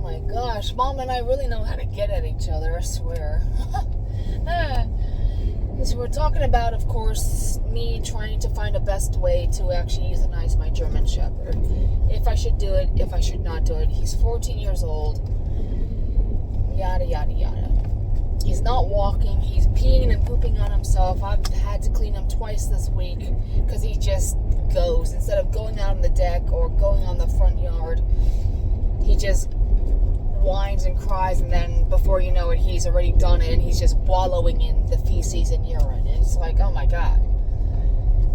my gosh, Mom and I really know how to get at each other, I swear. So we're talking about, of course, me trying to find a best way to actually euthanize my German Shepherd. If I should do it, if I should not do it. He's 14 years old. Yada, yada, yada. He's not walking. He's peeing and pooping on himself. I've had to clean him twice this week because he just goes. Instead of going out on the deck or going on the front yard, he just whines and cries, and then before you know it, he's already done it, and he's just wallowing in the feces and urine. And it's like, oh my God.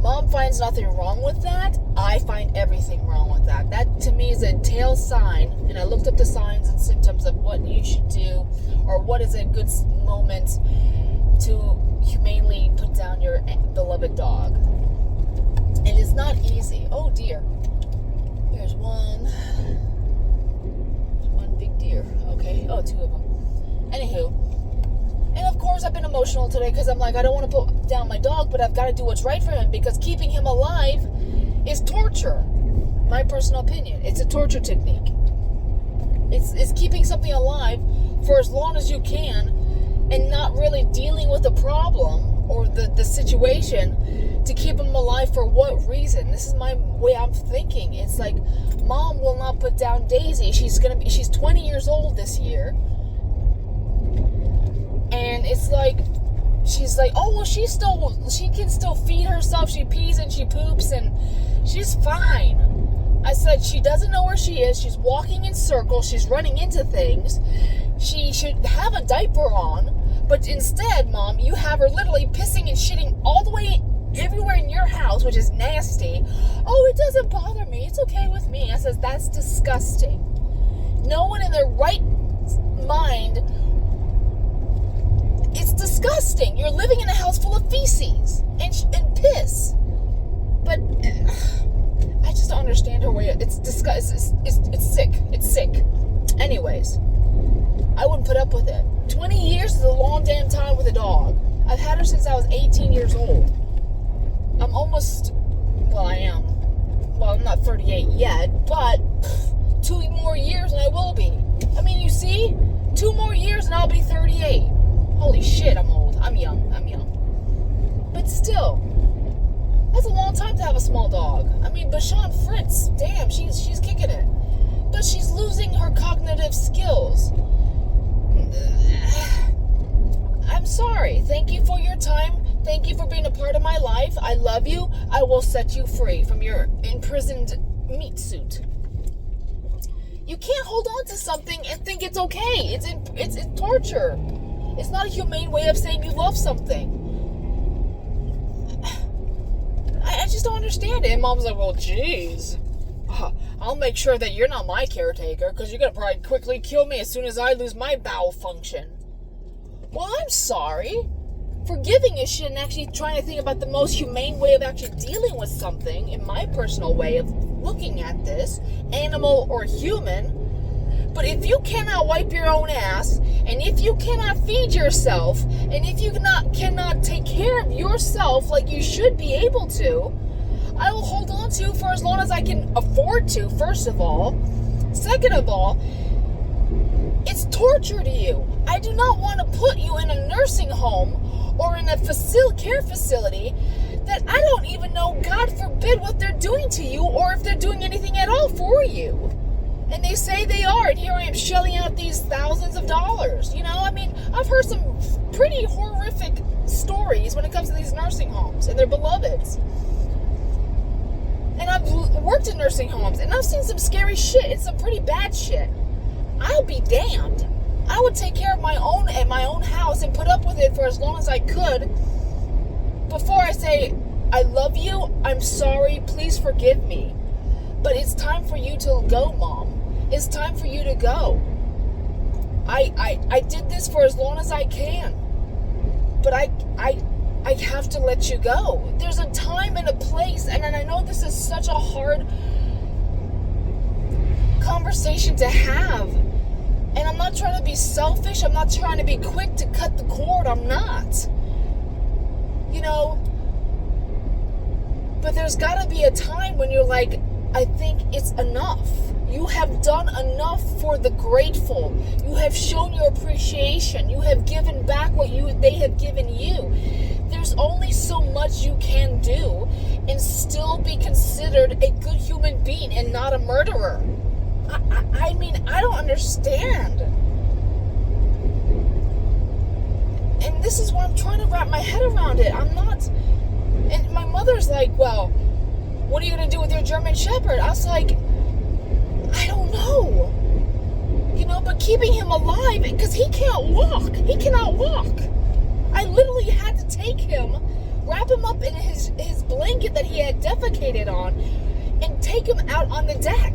Mom finds nothing wrong with that. I find everything wrong with that. That, to me, is a tail sign, and I looked up the signs and symptoms of what you should do, or what is a good moment to humanely put down your beloved dog. And it's not easy. Oh, dear. There's one big deer. Okay. Oh, two of them. Anywho. And of course, I've been emotional today because I'm like, I don't want to put down my dog, but I've got to do what's right for him because keeping him alive is torture. My personal opinion. It's a torture technique. It's keeping something alive for as long as you can and not really dealing with the problem or the situation to keep him alive for what reason? This is my way I'm thinking. It's like, Mom will not put down Daisy. She's 20 years old this year. And it's like, she's like, oh, well, she can still feed herself. She pees and she poops and she's fine. I said, she doesn't know where she is. She's walking in circles. She's running into things. She should have a diaper on. But instead, Mom, you have her literally pissing and shitting all the way everywhere in your house, which is nasty. Oh, it doesn't bother me. It's okay with me. I says, that's disgusting. No one in their right mind. It's disgusting. You're living in a house full of feces and piss. But I just don't understand her way. It's disgusting. It's sick. It's sick. Anyways, I wouldn't put up with it. 20 years is a long damn time with a dog. I've had her since I was 18 years old. I'm almost, I am. Well, I'm not 38 yet, but 2 more years and I will be. I mean, you see? 2 more years and I'll be 38. Holy shit, I'm old. I'm young. But still, that's a long time to have a small dog. I mean, Bashan Fritz, damn, she's kicking it. But she's losing her cognitive skills. I'm sorry. Thank you for your time. Thank you for being a part of my life. I love you. I will set you free from your imprisoned meat suit. You can't hold on to something and think it's okay. It's torture. It's not a humane way of saying you love something. I just don't understand it. And Mom's like, well, geez. I'll make sure that you're not my caretaker because you're going to probably quickly kill me as soon as I lose my bowel function. Well, I'm sorry. Forgiving is shit and actually trying to think about the most humane way of actually dealing with something, in my personal way of looking at this, animal or human. But if you cannot wipe your own ass, and if you cannot feed yourself, and if you cannot take care of yourself like you should be able to, I will hold on to for as long as I can afford to, first of all. Second of all, it's torture to you. I do not want to put you in a nursing home or in a care facility that I don't even know, God forbid, what they're doing to you or if they're doing anything at all for you. And they say they are, and here I am shelling out these thousands of dollars. You know, I mean, I've heard some pretty horrific stories when it comes to these nursing homes and their beloveds. And I've worked in nursing homes, and I've seen some scary shit and some pretty bad shit. I'll be damned. I would take care of my own at my own house and put up with it for as long as I could before I say, I love you, I'm sorry, please forgive me. But it's time for you to go, Mom. It's time for you to go. I did this for as long as I can. But I have to let you go. There's a time and a place, and I know this is such a hard conversation to have. And I'm not trying to be selfish. I'm not trying to be quick to cut the cord. I'm not. You know, but there's got to be a time when you're like, I think it's enough. You have done enough for the grateful. You have shown your appreciation. You have given back what they have given you. There's only so much you can do and still be considered a good human being and not a murderer. I mean, I don't understand. And this is what I'm trying to wrap my head around it. I'm not... And my mother's like, well, what are you going to do with your German Shepherd? I was like, I don't know. But keeping him alive, because he can't walk. He cannot walk. I literally had to take him, wrap him up in his blanket that he had defecated on, and take him out on the deck.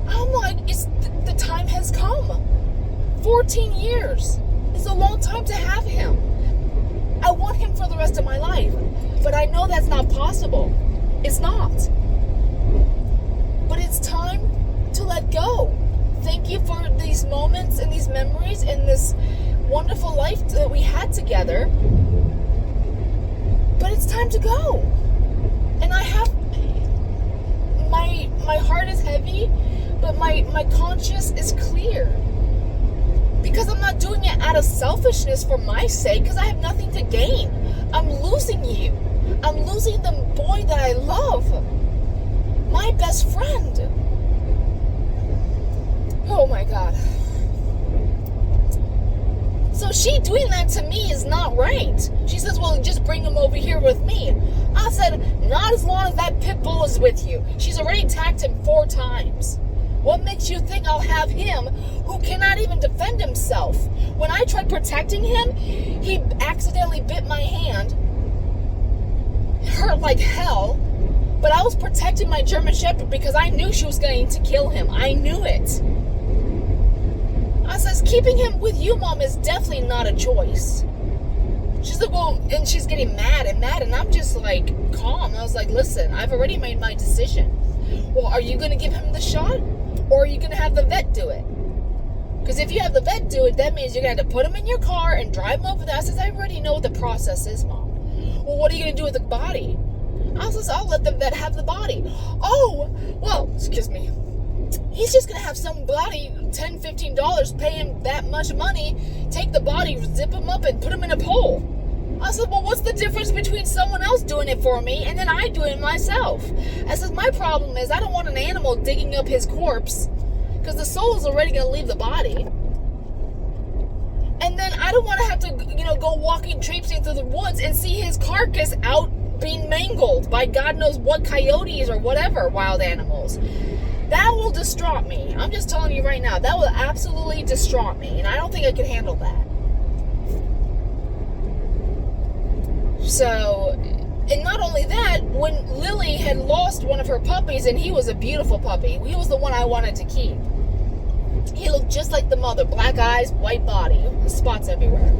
I'm like, the time has come. 14 years. It's a long time to have him. I want him for the rest of my life. But I know that's not possible. It's not. But it's time to let go. Thank you for these moments and these memories and this wonderful life that we had together. But it's time to go. And I have... My heart is heavy, but my conscience is clear. Because I'm not doing it out of selfishness for my sake, because I have nothing to gain. I'm losing you. I'm losing the boy that I love. My best friend. Oh my God. So she doing that to me is not right. She says, well, just bring him over here with me. I said, not as long as that pit bull is with you. She's already attacked him 4 times. What makes you think I'll have him who cannot even defend himself? When I tried protecting him, he accidentally bit my hand. It hurt like hell. But I was protecting my German Shepherd because I knew she was going to kill him. I knew it. I says, keeping him with you, Mom, is definitely not a choice. She's like, well, and she's getting mad, and I'm just like, calm. I was like, listen, I've already made my decision. Well, are you going to give him the shot? Or are you going to have the vet do it? Because if you have the vet do it, that means you're going to have to put him in your car and drive him over there. I says, I already know what the process is, Mom. Well, what are you going to do with the body? I says, I'll let the vet have the body. Oh, well, excuse me. He's just going to have somebody, $10, $15, pay him that much money, take the body, zip him up, and put him in a pole. I said, well, what's the difference between someone else doing it for me and then I doing it myself? I said, my problem is I don't want an animal digging up his corpse because the soul is already going to leave the body. And then I don't want to have to, go walking, traipsing through the woods and see his carcass out being mangled by God knows what coyotes or whatever wild animals. That will distraught me. I'm just telling you right now, that will absolutely distraught me. And I don't think I could handle that. So, and not only that, when Lily had lost one of her puppies, and he was a beautiful puppy, he was the one I wanted to keep. He looked just like the mother, black eyes, white body, spots everywhere.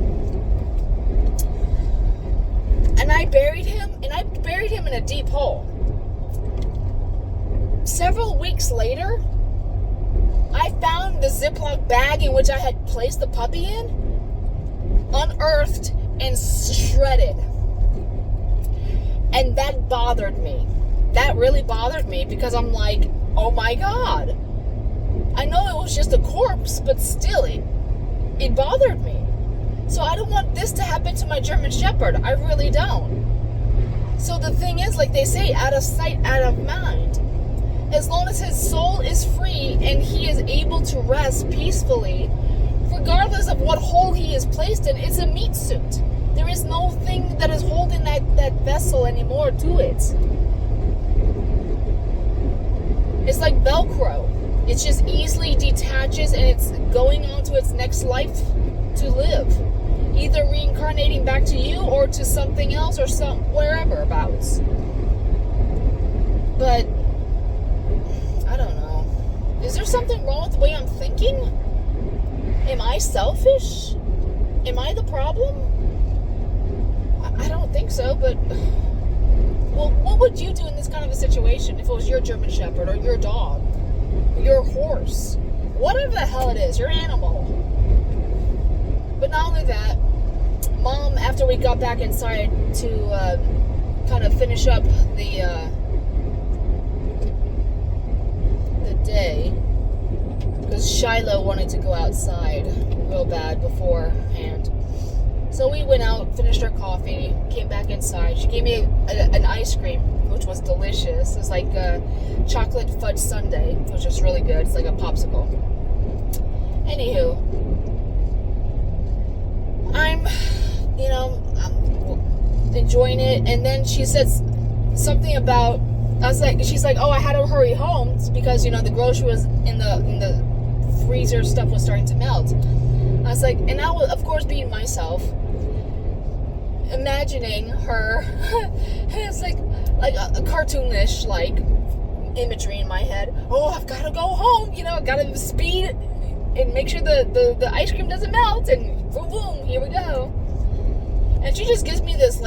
And I buried him in a deep hole. Several weeks later, I found the Ziploc bag in which I had placed the puppy in, unearthed and shredded. And that bothered me. That really bothered me because I'm like, oh my God. I know it was just a corpse, but still, it bothered me. So I don't want this to happen to my German Shepherd. I really don't. So the thing is, like they say, out of sight, out of mind. As long as his soul is free and he is able to rest peacefully, regardless of what hole he is placed in, it's a meat suit. There is no thing that is holding that vessel anymore to it. It's like Velcro. It just easily detaches and it's going on to its next life to live. Either reincarnating back to you or to something else or wherever abouts. But I don't know. Is there something wrong with the way I'm thinking? Am I selfish? Am I the problem? I don't think so, but... Well, what would you do in this kind of a situation if it was your German Shepherd or your dog? Or your horse? Whatever the hell it is, your animal. But not only that, Mom, after we got back inside to kind of finish up the Shiloh wanted to go outside real bad beforehand. So we went out, finished our coffee, came back inside. She gave me an ice cream, which was delicious. It's like a chocolate fudge sundae, which is really good. It's like a popsicle. Anywho, I'm enjoying it. And then she says something about, she's like, oh, I had to hurry home because, the grocery was in the freezer, stuff was starting to melt. I was like, and I will, of course, being myself, imagining her, it's like a cartoonish, imagery in my head. Oh, I've got to go home, I've got to speed and make sure the ice cream doesn't melt, and boom, boom, here we go. And she just gives me this,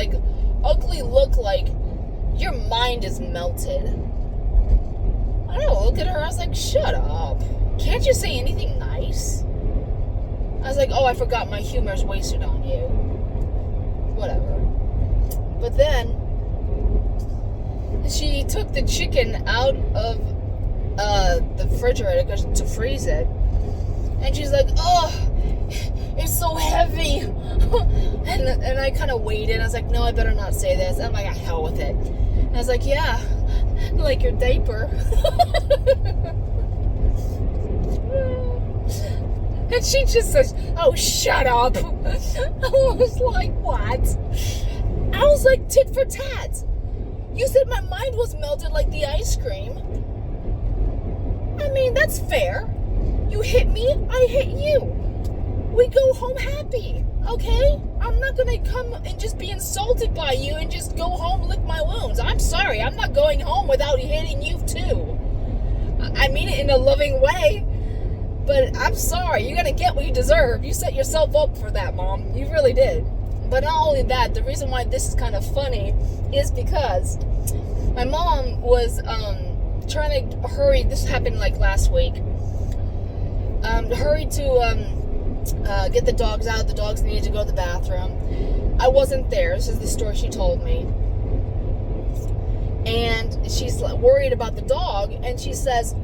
ugly look, like, your mind is melted. I don't know, look at her, I was like, shut up. Can't you say anything nice? I was like, oh, I forgot my humor's wasted on you. Whatever. But then, she took the chicken out of the refrigerator to freeze it. And she's like, oh, it's so heavy. and I kind of waited. I was like, no, I better not say this. I'm like, hell with it. And I was like, yeah, like your diaper. And she just says, oh, shut up. I was like, what? I was like, tit for tat. You said my mind was melted like the ice cream. I mean, that's fair. You hit me, I hit you. We go home happy, okay? I'm not gonna come and just be insulted by you and just go home lick my wounds. I'm sorry, I'm not going home without hitting you too. I mean it in a loving way. But I'm sorry, you're going to get what you deserve. You set yourself up for that, Mom. You really did. But not only that, the reason why this is kind of funny is because my mom was trying to hurry. This happened last week. Hurry to get the dogs out. The dogs needed to go to the bathroom. I wasn't there. This is the story she told me. And she's worried about the dog, and she says,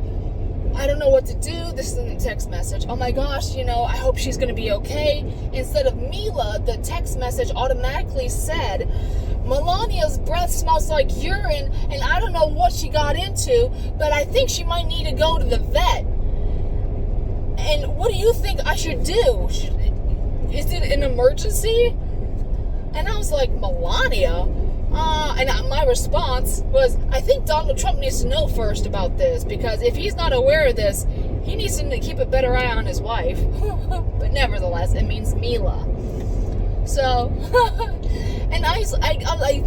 I don't know what to do. This is in the text message. Oh my gosh, I hope she's going to be okay. Instead of Mila, the text message automatically said, Melania's breath smells like urine, and I don't know what she got into, but I think she might need to go to the vet. And what do you think I should do? Is it an emergency? And I was like, Melania? And my response was, I think Donald Trump needs to know first about this, because if he's not aware of this, he needs to keep a better eye on his wife. But nevertheless, it means Mila. So, and I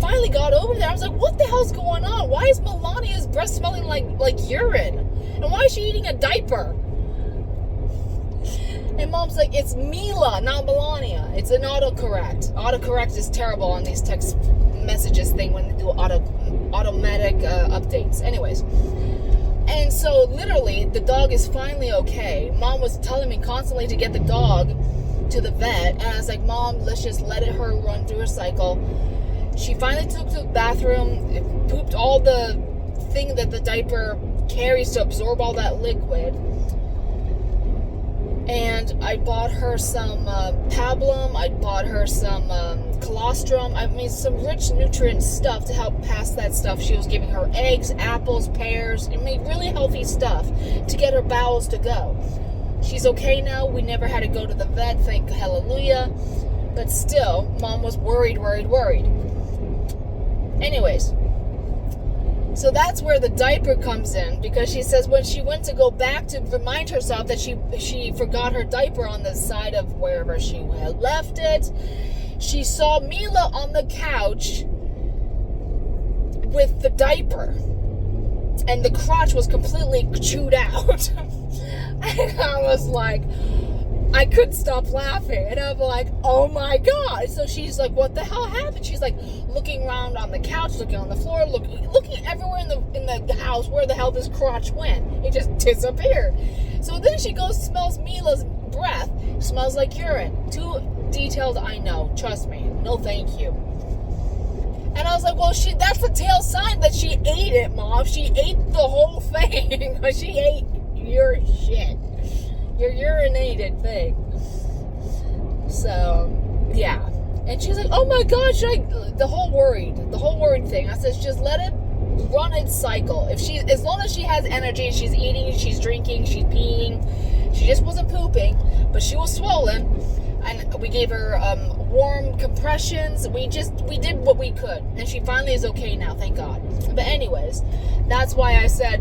finally got over there. I was like, what the hell's going on? Why is Melania's breath smelling like urine? And why is she eating a diaper? And Mom's like, it's Mila, not Melania. It's an autocorrect. Autocorrect is terrible on these text messages thing when they do automatic updates. Anyways. And so, literally, the dog is finally okay. Mom was telling me constantly to get the dog to the vet. And I was like, Mom, let's just let her run through her cycle. She finally took to the bathroom, pooped all the thing that the diaper carries to absorb all that liquid. And I bought her some Pablum. I bought her some colostrum. I mean, some rich nutrient stuff to help pass that stuff. She was giving her eggs, apples, pears, and made really healthy stuff to get her bowels to go. She's okay now. We never had to go to the vet, thank hallelujah. But still, Mom was worried. Anyways. So that's where the diaper comes in, because she says when she went to go back to remind herself that she forgot her diaper on the side of wherever she had left it, she saw Mila on the couch with the diaper, and the crotch was completely chewed out. And I was like, I couldn't stop laughing, and I'm like, oh my god. So she's like, what the hell happened? She's like looking around on the couch, looking on the floor, looking everywhere in the house where the hell this crotch went. It just disappeared. So then she goes, smells Mila's breath, smells like urine. Too detailed, I know, trust me, no thank you. And I was like, well, that's the tail sign that she ate it, Mom. She ate the whole thing. She ate your shit. your urinated thing. So, yeah. And she's like, oh my gosh, the whole worried thing. I said, just let it run its cycle. As long as she has energy, she's eating, she's drinking, she's peeing. She just wasn't pooping, but she was swollen. And we gave her warm compressions. We did what we could. And she finally is okay now, thank God. But anyways, that's why I said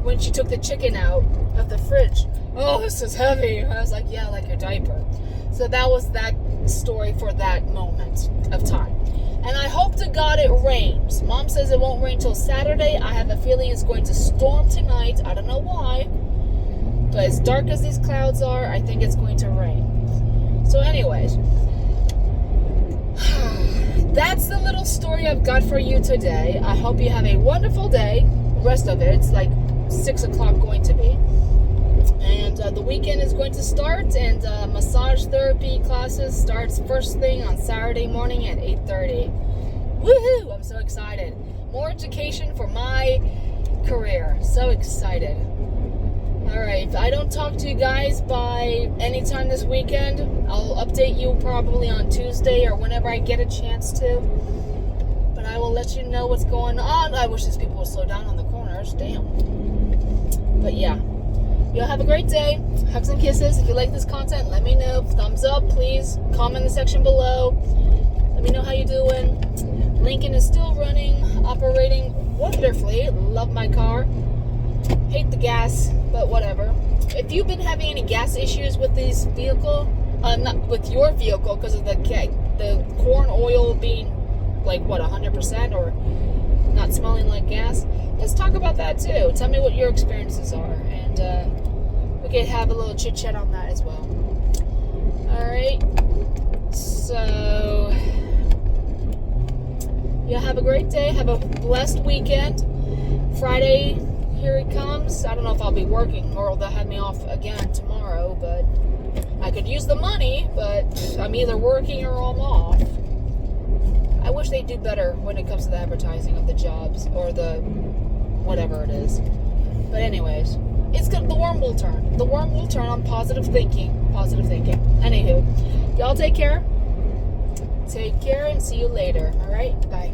when she took the chicken out of the fridge, oh, this is heavy. I was like, yeah, like your diaper. So that was that story for that moment of time. And I hope to God it rains. Mom says it won't rain till Saturday. I have a feeling it's going to storm tonight. I don't know why. But as dark as these clouds are, I think it's going to rain. So anyways, that's the little story I've got for you today. I hope you have a wonderful day. The rest of it, it's like 6 o'clock going to be. And the weekend is going to start, and massage therapy classes starts first thing on Saturday morning at 8:30. Woohoo! I'm so excited. More education for my career. So excited. Alright, if I don't talk to you guys by any time this weekend, I'll update you probably on Tuesday or whenever I get a chance to. But I will let you know what's going on. I wish these people would slow down on the corners. Damn. But yeah. Y'all have a great day. Hugs and kisses. If you like this content, let me know. Thumbs up, please. Comment in the section below. Let me know how you're doing. Lincoln is still running, operating wonderfully. Love my car. Hate the gas, but whatever. If you've been having any gas issues with this vehicle, not with your vehicle because of the corn oil being like, 100% or not smelling like gas, let's talk about that too. Tell me what your experiences are, and we could have a little chit chat on that as well. Alright, so yeah, have a great day, have a blessed weekend. Friday, here it comes. I don't know if I'll be working or they'll have me off again tomorrow, but I could use the money, but I'm either working or I'm off. I wish they'd do better when it comes to the advertising of the jobs or the whatever it is. But anyways, it's good. The worm will turn. The worm will turn on positive thinking. Positive thinking. Anywho, y'all take care. Take care and see you later. All right? Bye.